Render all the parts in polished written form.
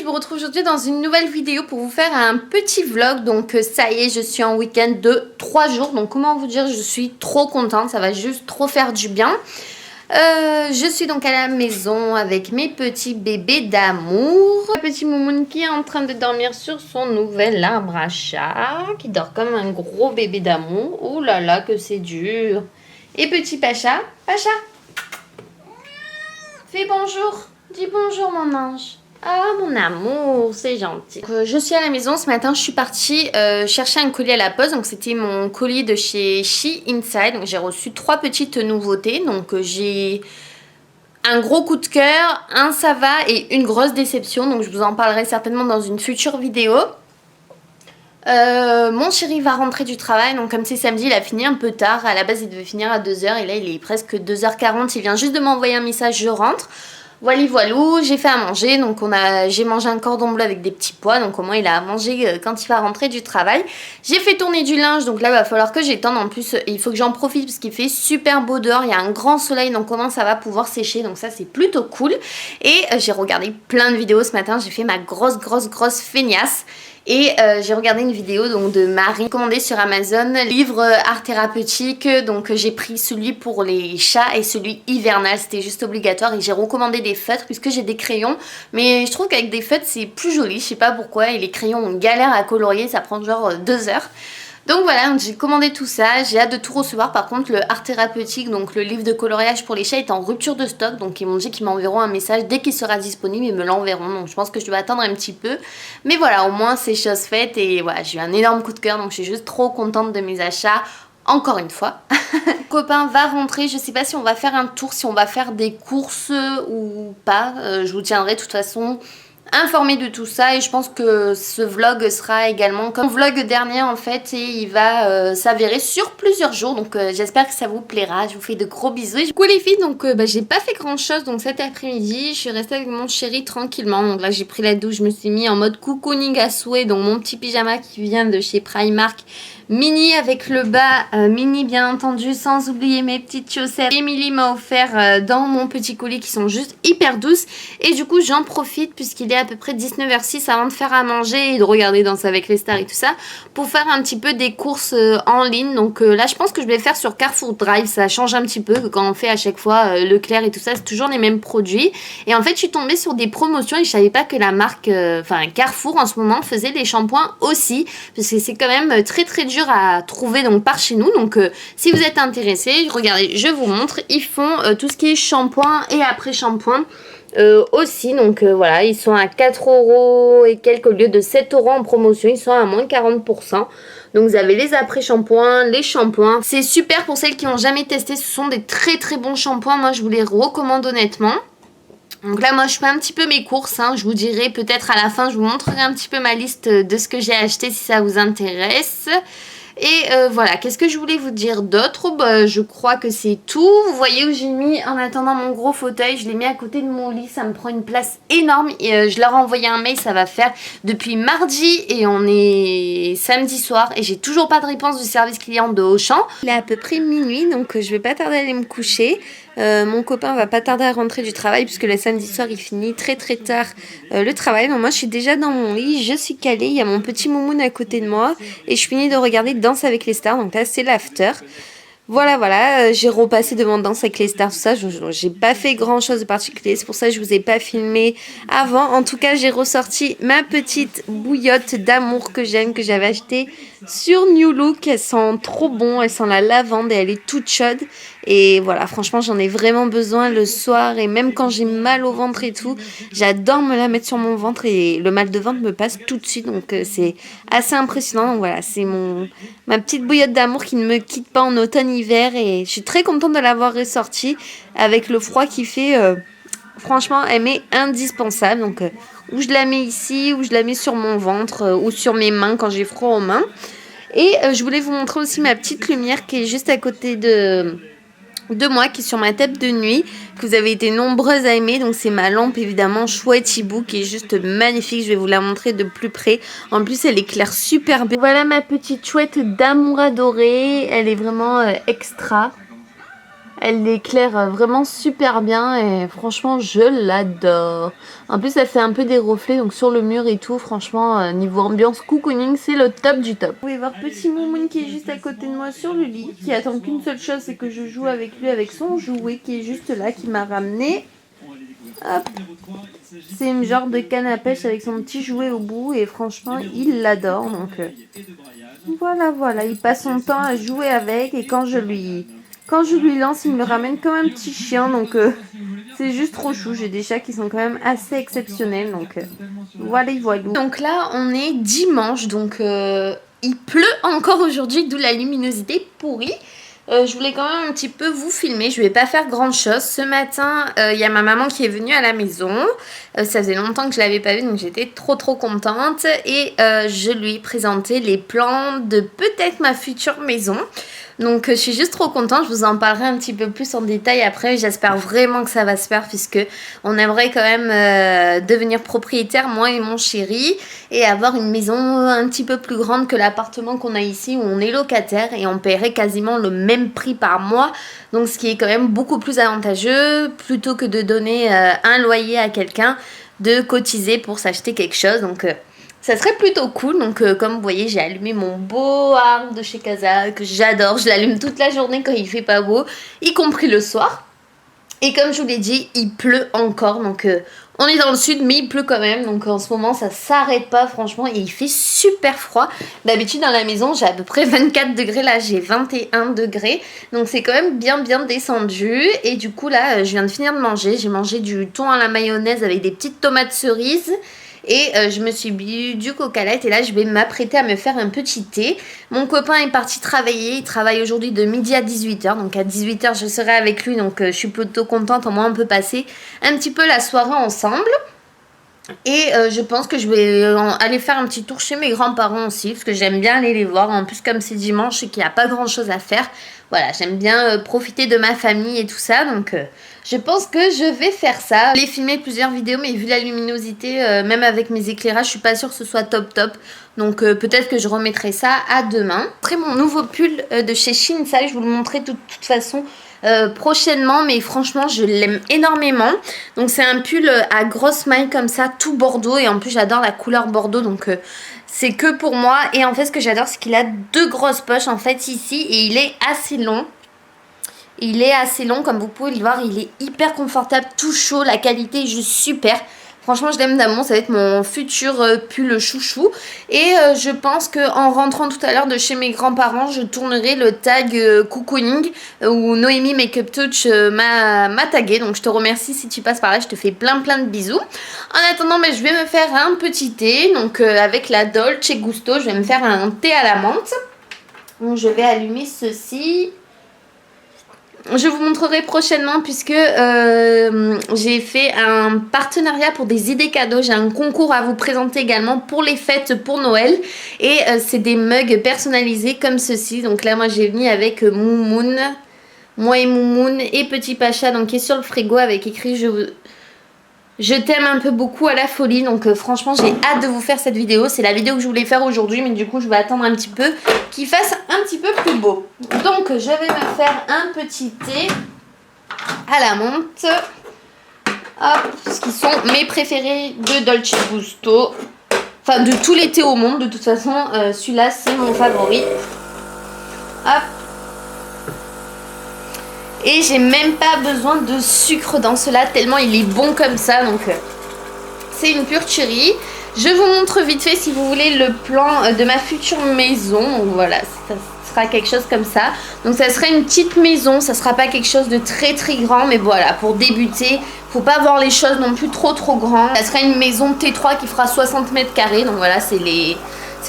je vous retrouve aujourd'hui dans une nouvelle vidéo pour vous faire un petit vlog. Donc ça y est, je suis en week-end de 3 jours. Donc comment vous dire, je suis trop contente, ça va juste trop faire du bien. Je suis donc à la maison avec mes petits bébés d'amour. Le petit Moumoun qui est en train de dormir sur son nouvel arbre à chat, qui dort comme un gros bébé d'amour. Oh là là que c'est dur. Et petit Pacha, Pacha, fais bonjour, dis bonjour mon ange. Ah mon amour, c'est gentil. Je suis à la maison, ce matin je suis partie chercher un colis à la poste. Donc c'était mon colis de chez She Inside. Donc j'ai reçu 3 petites nouveautés. Donc j'ai un gros coup de cœur, un ça va et une grosse déception. Donc je vous en parlerai certainement dans une future vidéo. Mon chéri va rentrer du travail, donc comme c'est samedi, il a fini un peu tard. À la base il devait finir à 2 h et là il est presque 2 h 40. Il vient juste de m'envoyer un message, je rentre. Voilà, voilou, j'ai fait à manger, donc j'ai mangé un cordon bleu avec des petits pois, donc au moins il a à manger quand il va rentrer du travail. J'ai fait tourner du linge, donc là il va falloir que j'étende, en plus il faut que j'en profite parce qu'il fait super beau dehors, il y a un grand soleil, donc au moins ça va pouvoir sécher, donc ça c'est plutôt cool. Et j'ai regardé plein de vidéos ce matin, j'ai fait ma grosse feignasse. Et j'ai regardé une vidéo donc de Marie commandée sur Amazon, livre art thérapeutique. Donc j'ai pris celui pour les chats et celui hivernal, c'était juste obligatoire. Et j'ai recommandé des feutres puisque j'ai des crayons, mais je trouve qu'avec des feutres c'est plus joli, je sais pas pourquoi. Et les crayons on galère à colorier, ça prend genre 2 heures. Donc voilà, j'ai commandé tout ça, j'ai hâte de tout recevoir. Par contre le art thérapeutique, donc le livre de coloriage pour les chats est en rupture de stock. Donc ils m'ont dit qu'ils m'enverront un message dès qu'il sera disponible, ils me l'enverront. Donc je pense que je dois attendre un petit peu. Mais voilà, au moins c'est chose faite et voilà, j'ai eu un énorme coup de cœur. Donc je suis juste trop contente de mes achats. Encore une fois. Mon copain va rentrer, je sais pas si on va faire un tour, si on va faire des courses ou pas. Je vous tiendrai de toute façon informé de tout ça et je pense que ce vlog sera également comme le vlog dernier en fait et il va s'avérer sur plusieurs jours, donc j'espère que ça vous plaira. Je vous fais de gros bisous. Du coup les filles, donc j'ai pas fait grand chose, donc cet après-midi je suis restée avec mon chéri tranquillement. Donc là j'ai pris la douche, je me suis mis en mode cocooning à souhait, donc mon petit pyjama qui vient de chez Primark, mini avec le bas mini bien entendu, sans oublier mes petites chaussettes. Emily m'a offert dans mon petit colis qui sont juste hyper douces et du coup j'en profite puisqu'il est à peu près 19 h 06 avant de faire à manger et de regarder Danse avec les stars et tout ça pour faire un petit peu des courses en ligne. Donc là je pense que je vais faire sur Carrefour Drive, ça change un petit peu que quand on fait à chaque fois Leclerc et tout ça, c'est toujours les mêmes produits. Et en fait je suis tombée sur des promotions et je savais pas que la marque Carrefour en ce moment faisait des shampoings aussi, parce que c'est quand même très dur à trouver donc par chez nous. Donc si vous êtes intéressés, regardez, je vous montre, ils font tout ce qui est shampoing et après shampoing aussi. Donc voilà, ils sont à 4 € et quelques au lieu de 7 € en promotion, ils sont à moins 40%. Donc vous avez les après shampoings, les shampoings, c'est super pour celles qui n'ont jamais testé, ce sont des très bons shampoings, moi je vous les recommande honnêtement. Donc là moi je fais un petit peu mes courses, hein. Je vous dirai peut-être à la fin, je vous montrerai un petit peu ma liste de ce que j'ai acheté si ça vous intéresse. Et voilà, qu'est-ce que je voulais vous dire d'autre? Je crois que c'est tout. Vous voyez où j'ai mis en attendant mon gros fauteuil, je l'ai mis à côté de mon lit, ça me prend une place énorme. Et je leur ai envoyé un mail, ça va faire depuis mardi et on est samedi soir et j'ai toujours pas de réponse du service client de Auchan. Il est à peu près minuit, donc je vais pas tarder à aller me coucher. Mon copain va pas tarder à rentrer du travail puisque le samedi soir il finit très tard le travail. Donc moi je suis déjà dans mon lit, je suis calée, il y a mon petit Moumoun à côté de moi et je finis de regarder Danse avec les stars, donc là c'est l'after. Voilà, j'ai repassé devant Danse avec les stars, tout ça, j'ai pas fait grand chose de particulier, c'est pour ça que je vous ai pas filmé avant. En tout cas j'ai ressorti ma petite bouillotte d'amour que j'aime, que j'avais achetée sur New Look. Elle sent trop bon, elle sent la lavande et elle est toute chaude. Et voilà, franchement j'en ai vraiment besoin le soir et même quand j'ai mal au ventre et tout, j'adore me la mettre sur mon ventre et le mal de ventre me passe tout de suite, donc c'est assez impressionnant. Donc voilà, c'est ma petite bouillotte d'amour qui ne me quitte pas en automne-hiver et je suis très contente de l'avoir ressortie avec le froid qui fait. Franchement, elle m'est indispensable, donc ou je la mets ici, ou je la mets sur mon ventre, ou sur mes mains quand j'ai froid aux mains. Et je voulais vous montrer aussi ma petite lumière qui est juste à côté de moi, qui est sur ma table de nuit, que vous avez été nombreuses à aimer. Donc c'est ma lampe évidemment chouette hibou qui est juste magnifique, je vais vous la montrer de plus près. En plus elle éclaire super bien. Voilà ma petite chouette d'amour adorée, elle est vraiment extra. Elle l'éclaire vraiment super bien et franchement je l'adore. En plus elle fait un peu des reflets donc sur le mur et tout. Franchement niveau ambiance cocooning c'est le top du top. Vous pouvez voir petit Moumoun qui est juste à côté de moi sur le lit, qui attend qu'une seule chose, c'est que je joue avec lui avec son jouet qui est juste là, qui m'a ramené. Hop. C'est une genre de canne à pêche avec son petit jouet au bout et franchement il l'adore. Donc voilà, il passe son temps à jouer avec et quand je lui lance, il me ramène comme un petit chien. Donc c'est juste trop chou. J'ai des chats qui sont quand même assez exceptionnels. Donc voilà. Donc là on est dimanche, donc il pleut encore aujourd'hui, d'où la luminosité pourrie. Je voulais quand même un petit peu vous filmer. Je vais pas faire grand chose. Ce matin, il y a ma maman qui est venue à la maison. Ça faisait longtemps que je l'avais pas vue, donc j'étais trop contente. Et je lui ai présenté les plans de peut-être ma future maison. Donc je suis juste trop contente, je vous en parlerai un petit peu plus en détail après. J'espère vraiment que ça va se faire puisque on aimerait quand même devenir propriétaire, moi et mon chéri, et avoir une maison un petit peu plus grande que l'appartement qu'on a ici où on est locataire et on paierait quasiment le même prix par mois. Donc ce qui est quand même beaucoup plus avantageux, plutôt que de donner un loyer à quelqu'un, de cotiser pour s'acheter quelque chose. Donc ça serait plutôt cool. Donc comme vous voyez, j'ai allumé mon beau arbre de chez Casa que j'adore. Je l'allume toute la journée quand il fait pas beau, y compris le soir. Et comme je vous l'ai dit, il pleut encore. Donc on est dans le sud mais il pleut quand même. Donc en ce moment ça s'arrête pas franchement. Et il fait super froid. D'habitude dans la maison j'ai à peu près 24 degrés. Là j'ai 21 degrés. Donc c'est quand même bien descendu. Et du coup là je viens de finir de manger. J'ai mangé du thon à la mayonnaise avec des petites tomates cerises. Et je me suis bu du coca light et là je vais m'apprêter à me faire un petit thé. Mon copain est parti travailler, il travaille aujourd'hui de midi à 18h. Donc à 18h je serai avec lui, donc je suis plutôt contente. Au moins on peut passer un petit peu la soirée ensemble. Et je pense que je vais aller faire un petit tour chez mes grands-parents aussi, parce que j'aime bien aller les voir. En plus comme c'est dimanche et qu'il n'y a pas grand chose à faire, voilà, j'aime bien profiter de ma famille et tout ça. Donc je pense que je vais faire ça. J'ai filmé plusieurs vidéos mais vu la luminosité, même avec mes éclairages, je suis pas sûre que ce soit top. Donc peut-être que je remettrai ça à demain. Après mon nouveau pull de chez Shein, ça je vous le montrerai de toute façon prochainement, mais franchement je l'aime énormément. Donc c'est un pull à grosse maille comme ça, tout bordeaux, et en plus j'adore la couleur bordeaux, donc c'est que pour moi. Et en fait ce que j'adore c'est qu'il a deux grosses poches en fait ici et il est assez long. Il est assez long comme vous pouvez le voir, il est hyper confortable, tout chaud, la qualité est juste super. Franchement je l'aime d'amour, ça va être mon futur pull chouchou. Et je pense qu'en rentrant tout à l'heure de chez mes grands-parents, je tournerai le tag cocooning où Noémie Makeup Touch m'a tagué. Donc je te remercie si tu passes par là, je te fais plein de bisous. En attendant, je vais me faire un petit thé, donc avec la Dolce Gusto, je vais me faire un thé à la menthe. Donc je vais allumer ceci. Je vous montrerai prochainement puisque j'ai fait un partenariat pour des idées cadeaux. J'ai un concours à vous présenter également pour les fêtes, pour Noël. Et c'est des mugs personnalisés comme ceci. Donc là, moi, j'ai venu avec Moumoun. Moi et Moumoun et Petit Pacha, donc qui est sur le frigo avec écrit je t'aime un peu beaucoup à la folie. Donc franchement j'ai hâte de vous faire cette vidéo. C'est la vidéo que je voulais faire aujourd'hui, mais du coup je vais attendre un petit peu qu'il fasse un petit peu plus beau. Donc je vais me faire un petit thé à la menthe. Hop, ce qui sont mes préférés de Dolce Gusto. Enfin de tous les thés au monde de toute façon. Celui-là c'est mon favori. Hop. Et j'ai même pas besoin de sucre dans cela, tellement il est bon comme ça. Donc c'est une pure cherry. Je vous montre vite fait si vous voulez le plan de ma future maison. Donc voilà, ça sera quelque chose comme ça. Donc ça serait une petite maison, ça sera pas quelque chose de très grand. Mais voilà, pour débuter, faut pas voir les choses non plus trop grandes. Ça serait une maison T3 qui fera 60 mètres carrés. Donc voilà, c'est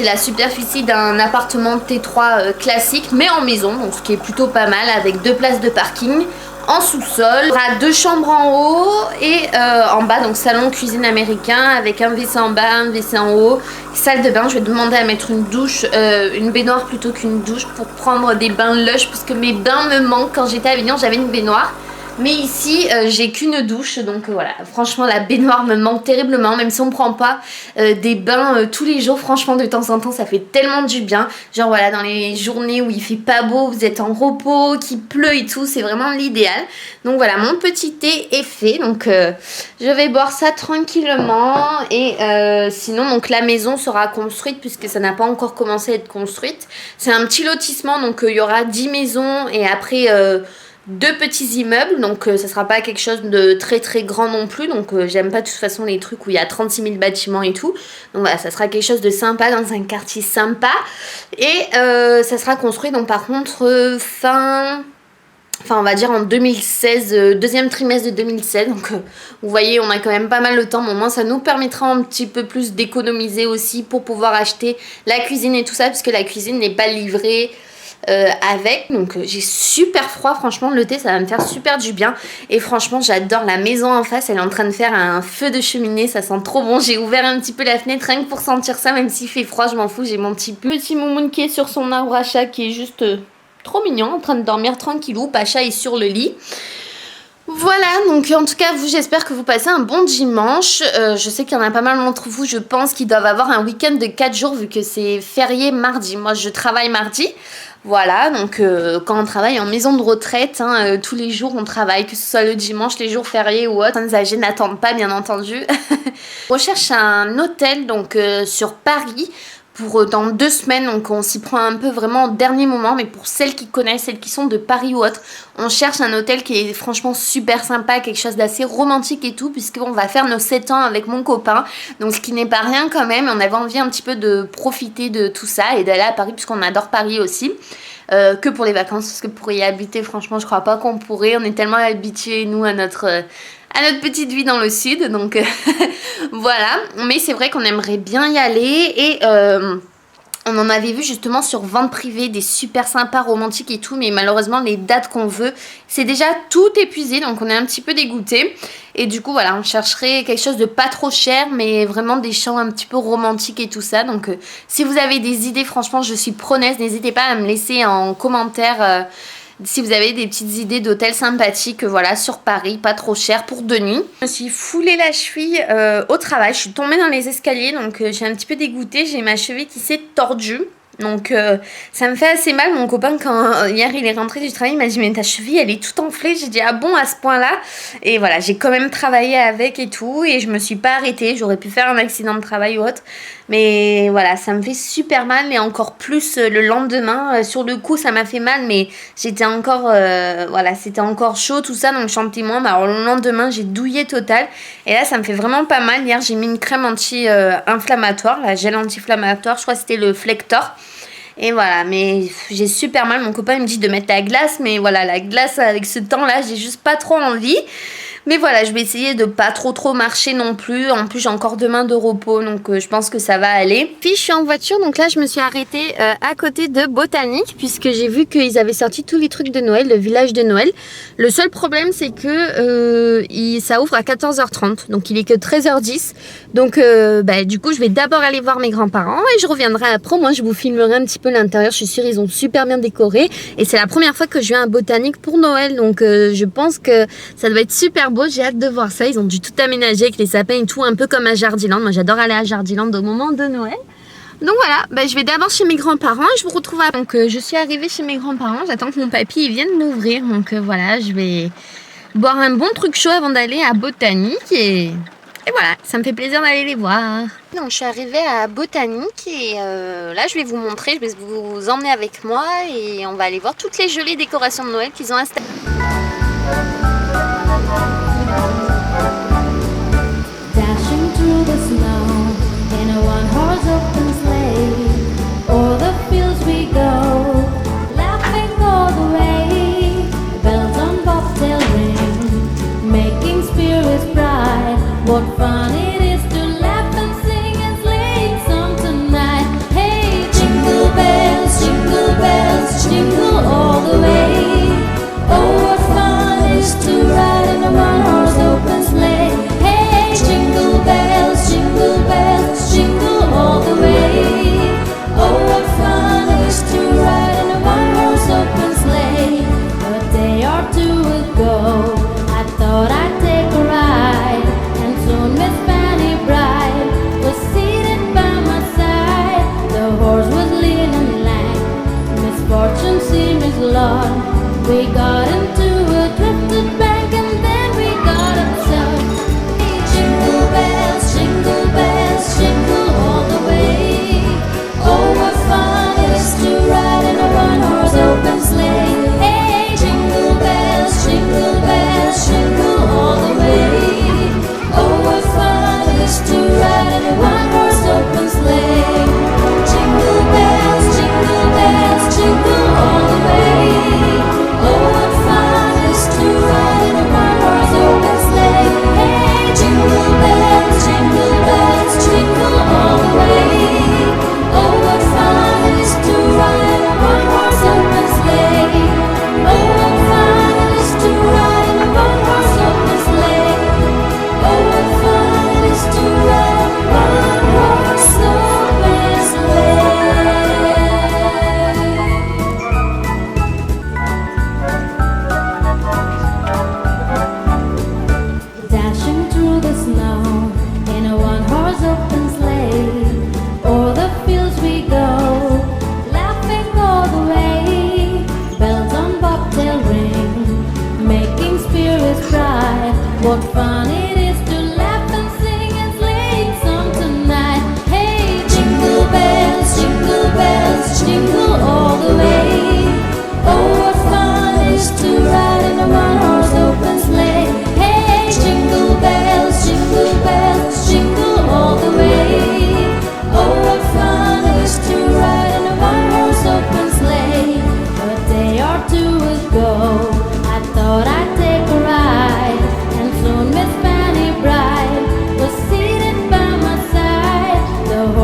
la superficie d'un appartement T3 classique, mais en maison, donc ce qui est plutôt pas mal, avec 2 places de parking en sous-sol. Il y aura 2 chambres en haut et en bas, donc salon cuisine américain avec un WC en bas, un WC en haut, salle de bain. Je vais demander à mettre une douche, une baignoire plutôt qu'une douche pour prendre des bains lush, parce que mes bains me manquent. Quand j'étais à Avignon, j'avais une baignoire, Mais ici, j'ai qu'une douche, donc voilà. Franchement, la baignoire me manque terriblement, même si on ne prend pas des bains tous les jours. Franchement, de temps en temps, ça fait tellement du bien. Genre voilà, dans les journées où il fait pas beau, vous êtes en repos, qu'il pleut et tout, c'est vraiment l'idéal. Donc voilà, mon petit thé est fait, donc je vais boire ça tranquillement. Et sinon, donc la maison sera construite puisque ça n'a pas encore commencé à être construite. C'est un petit lotissement, donc il y aura 10 maisons et après... deux petits immeubles, donc ça sera pas quelque chose de très très grand non plus, donc j'aime pas de toute façon les trucs où il y a 36 000 bâtiments et tout, donc voilà, ça sera quelque chose de sympa dans un quartier sympa, et ça sera construit donc par contre on va dire en 2016, deuxième trimestre de 2016, donc vous voyez on a quand même pas mal de temps, mais au moins ça nous permettra un petit peu plus d'économiser aussi pour pouvoir acheter la cuisine et tout ça, puisque la cuisine n'est pas livrée avec, donc j'ai super froid, franchement le thé ça va me faire super du bien, et franchement j'adore la maison en face, elle est en train de faire un feu de cheminée, ça sent trop bon. J'ai ouvert un petit peu la fenêtre rien que pour sentir ça, même s'il fait froid je m'en fous, j'ai mon petit moumoun qui est sur son arbre à chat qui est juste trop mignon, en train de dormir tranquillou. Pacha est sur le lit. Voilà, donc en tout cas vous, j'espère que vous passez un bon dimanche. Je sais qu'il y en a pas mal d'entre vous, je pense, qui doivent avoir un week-end de 4 jours vu que c'est férié mardi. Moi je travaille mardi. Voilà, donc quand on travaille en maison de retraite, tous les jours on travaille, que ce soit le dimanche, les jours fériés ou autres. Les âgés n'attendent pas, bien entendu. Je recherche un hôtel donc sur Paris pour dans 2 semaines, donc on s'y prend un peu vraiment au dernier moment, mais pour celles qui connaissent, celles qui sont de Paris ou autre, on cherche un hôtel qui est franchement super sympa, quelque chose d'assez romantique et tout, puisqu'on va faire nos 7 ans avec mon copain, donc ce qui n'est pas rien quand même. On avait envie un petit peu de profiter de tout ça et d'aller à Paris, puisqu'on adore Paris aussi. Que pour les vacances, parce que pour y habiter, franchement je crois pas qu'on pourrait, on est tellement habitués nous à notre petite vie dans le sud, donc voilà. Mais c'est vrai qu'on aimerait bien y aller, et on en avait vu justement sur vente privée des super sympas romantiques et tout, mais malheureusement les dates qu'on veut c'est déjà tout épuisé, donc on est un petit peu dégoûté. Et du coup voilà, on chercherait quelque chose de pas trop cher, mais vraiment des champs un petit peu romantiques et tout ça. Donc si vous avez des idées, franchement je suis preneuse, n'hésitez pas à me laisser en commentaire si vous avez des petites idées d'hôtels sympathiques, voilà, sur Paris, pas trop cher pour 2 nuits. Je me suis foulé la cheville au travail, je suis tombée dans les escaliers, donc j'ai un petit peu dégoûtée, j'ai ma cheville qui s'est tordue. Donc ça me fait assez mal. Mon copain, quand hier il est rentré du travail, il m'a dit mais ta cheville elle est toute enflée. J'ai dit ah bon, à ce point là. Et voilà, j'ai quand même travaillé avec et tout, et je me suis pas arrêtée. J'aurais pu faire un accident de travail ou autre, mais voilà, ça me fait super mal, et encore plus le lendemain. Sur le coup ça m'a fait mal, mais j'étais encore voilà, c'était encore chaud tout ça, donc je chantais moins. Mais alors le lendemain j'ai douillé total, et là ça me fait vraiment pas mal. Hier j'ai mis une crème anti-inflammatoire, la gel anti-inflammatoire, je crois que c'était le Flector. Et voilà, mais j'ai super mal. Mon copain il me dit de mettre la glace, mais voilà, la glace avec ce temps là j'ai juste pas trop envie. Mais voilà, je vais essayer de pas trop marcher non plus. En plus j'ai encore demain de repos, donc je pense que ça va aller. Puis je suis en voiture, donc là je me suis arrêtée à côté de Botanique, puisque j'ai vu qu'ils avaient sorti tous les trucs de Noël, le village de Noël. Le seul problème c'est que ça ouvre à 14h30, donc il est que 13h10. Donc du coup je vais d'abord aller voir mes grands-parents et je reviendrai après. Moi je vous filmerai un petit peu l'intérieur, je suis sûre ils ont super bien décoré. Et c'est la première fois que je viens à Botanique pour Noël, donc je pense que ça doit être super beau. J'ai hâte de voir ça, ils ont dû tout aménager avec les sapins et tout, un peu comme à Jardiland. Moi j'adore aller à Jardiland au moment de Noël. Donc voilà, je vais d'abord chez mes grands-parents et je vous retrouve après. Donc je suis arrivée chez mes grands-parents, j'attends que mon papy il vienne m'ouvrir. Donc voilà, je vais boire un bon truc chaud avant d'aller à Botanique, et voilà, ça me fait plaisir d'aller les voir. Donc je suis arrivée à Botanique, et là je vais vous montrer, je vais vous emmener avec moi et on va aller voir toutes les jolies décorations de Noël qu'ils ont installées. Dashing through the snow in a one-horse open sleigh, o'er the fields we go, laughing all the way. Bells on bobtail ring, making spirits bright. What fun it is to laugh and sing and sleighing song tonight. Hey, jingle bells, jingle all the way. Oh,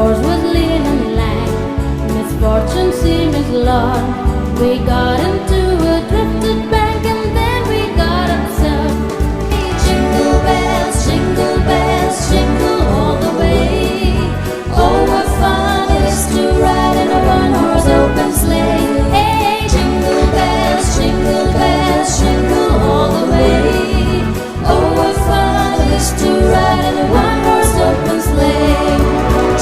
horse was lean and lank. Misfortune seemed his lot. We got into a drifted bank and then we got upset. Jingle bells, jingle all the way. Oh, what fun it is to ride in a one-horse open sleigh. Hey, jingle bells, jingle all the way. Oh, what fun it is to ride in a one-horse open sleigh.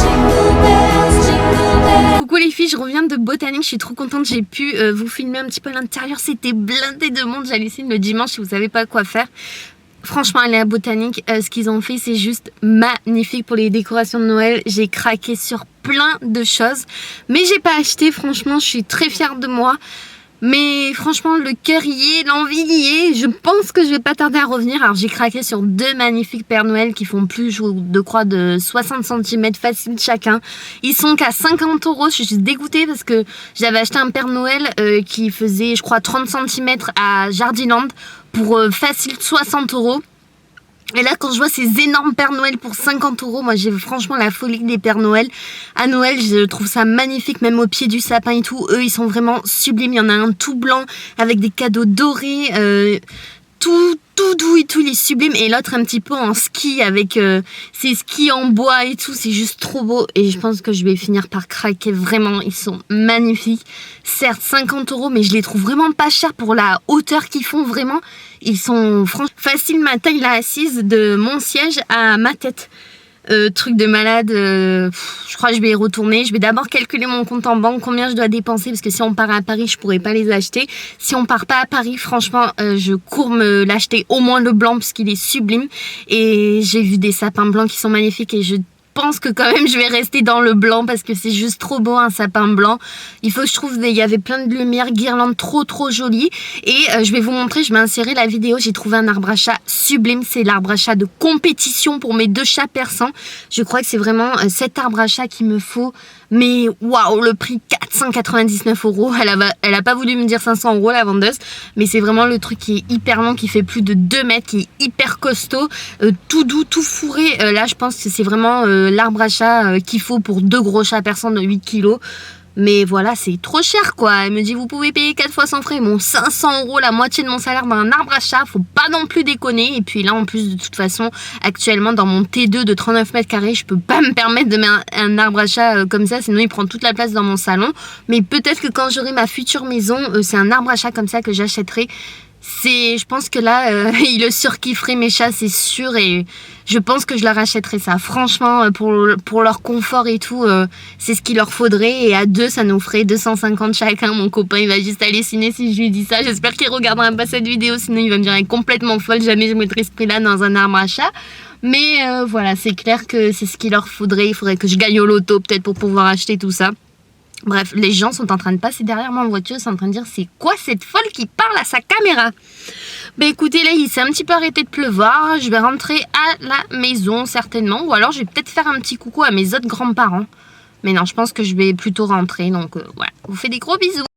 Jingle bells, jingle bells. Coucou les filles, je reviens de botanique, je suis trop contente, j'ai pu vous filmer un petit peu à l'intérieur, c'était blindé de monde, j'hallucine le dimanche si vous savez pas quoi faire. Franchement, aller à Botanique, ce qu'ils ont fait, c'est juste magnifique pour les décorations de Noël. J'ai craqué sur plein de choses, mais j'ai pas acheté. Franchement, je suis très fière de moi. Mais franchement, le cœur y est, l'envie y est. Je pense que je vais pas tarder à revenir. Alors, j'ai craqué sur deux magnifiques Pères Noël qui font plus de croix de 60 cm facile chacun. Ils sont qu'à 50 €. Je suis juste dégoûtée parce que j'avais acheté un Père Noël qui faisait, je crois, 30 cm à Jardiland pour facile 60 €. Et là, quand je vois ces énormes Pères Noël pour 50 €, moi j'ai franchement la folie des Pères Noël. À Noël, je trouve ça magnifique, même au pied du sapin et tout. Eux, ils sont vraiment sublimes. Il y en a un tout blanc avec des cadeaux dorés, tout doux et tout, il est sublime. Et l'autre un petit peu en ski avec ses skis en bois et tout, c'est juste trop beau. Et je pense que je vais finir par craquer, vraiment, ils sont magnifiques. Certes 50 €, mais je les trouve vraiment pas chers pour la hauteur qu'ils font, vraiment. Ils sont franchement faciles, ma taille là assise de mon siège à ma tête. Truc de malade, je crois que je vais y retourner. Je vais d'abord calculer mon compte en banque, combien je dois dépenser, parce que si on part à Paris, je pourrais pas les acheter. Si on part pas à Paris, franchement, je cours me l'acheter, au moins le blanc, parce qu'il est sublime. Et j'ai vu des sapins blancs qui sont magnifiques et je pense que quand même je vais rester dans le blanc parce que c'est juste trop beau un sapin blanc. Il faut que je trouve, il y avait plein de lumière, guirlandes trop jolies. Et je vais vous montrer, je vais insérer la vidéo, j'ai trouvé un arbre à chat sublime. C'est l'arbre à chat de compétition pour mes deux chats persans. Je crois que c'est vraiment cet arbre à chat qu'il me faut. Mais waouh, le prix 499 €. Elle a pas voulu me dire 500 € la vendeuse. Mais c'est vraiment le truc qui est hyper long, qui fait plus de 2 mètres, qui est hyper costaud, tout doux, tout fourré. Là je pense que c'est vraiment l'arbre à chat qu'il faut pour deux gros chats persans de 8 kg. Mais voilà, c'est trop cher quoi. Elle me dit vous pouvez payer 4 fois sans frais. Bon, 500 €, la moitié de mon salaire dans un arbre à chat, faut pas non plus déconner. Et puis là en plus de toute façon, actuellement dans mon T2 de 39 mètres carrés, je peux pas me permettre de mettre un arbre à chat comme ça, sinon il prend toute la place dans mon salon. Mais peut-être que quand j'aurai ma future maison, c'est un arbre à chat comme ça que j'achèterai. Je pense que là, ils le surkifferaient mes chats, c'est sûr, et je pense que je leur achèterais ça. Franchement, pour leur confort et tout, c'est ce qu'il leur faudrait, et à deux, ça nous ferait 250 chacun. Mon copain, il va juste halluciner si je lui dis ça. J'espère qu'il regardera pas cette vidéo, sinon il va me dire elle est complètement folle, jamais je mettrai ce prix-là dans un arbre à chat. Mais voilà, c'est clair que c'est ce qu'il leur faudrait. Il faudrait que je gagne au loto peut-être pour pouvoir acheter tout ça. Bref, les gens sont en train de passer derrière moi en voiture, ils sont en train de dire c'est quoi cette folle qui parle à sa caméra. Ben écoutez, là il s'est un petit peu arrêté de pleuvoir, je vais rentrer à la maison certainement, ou alors je vais peut-être faire un petit coucou à mes autres grands-parents. Mais non, je pense que je vais plutôt rentrer, donc voilà, je vous fais des gros bisous.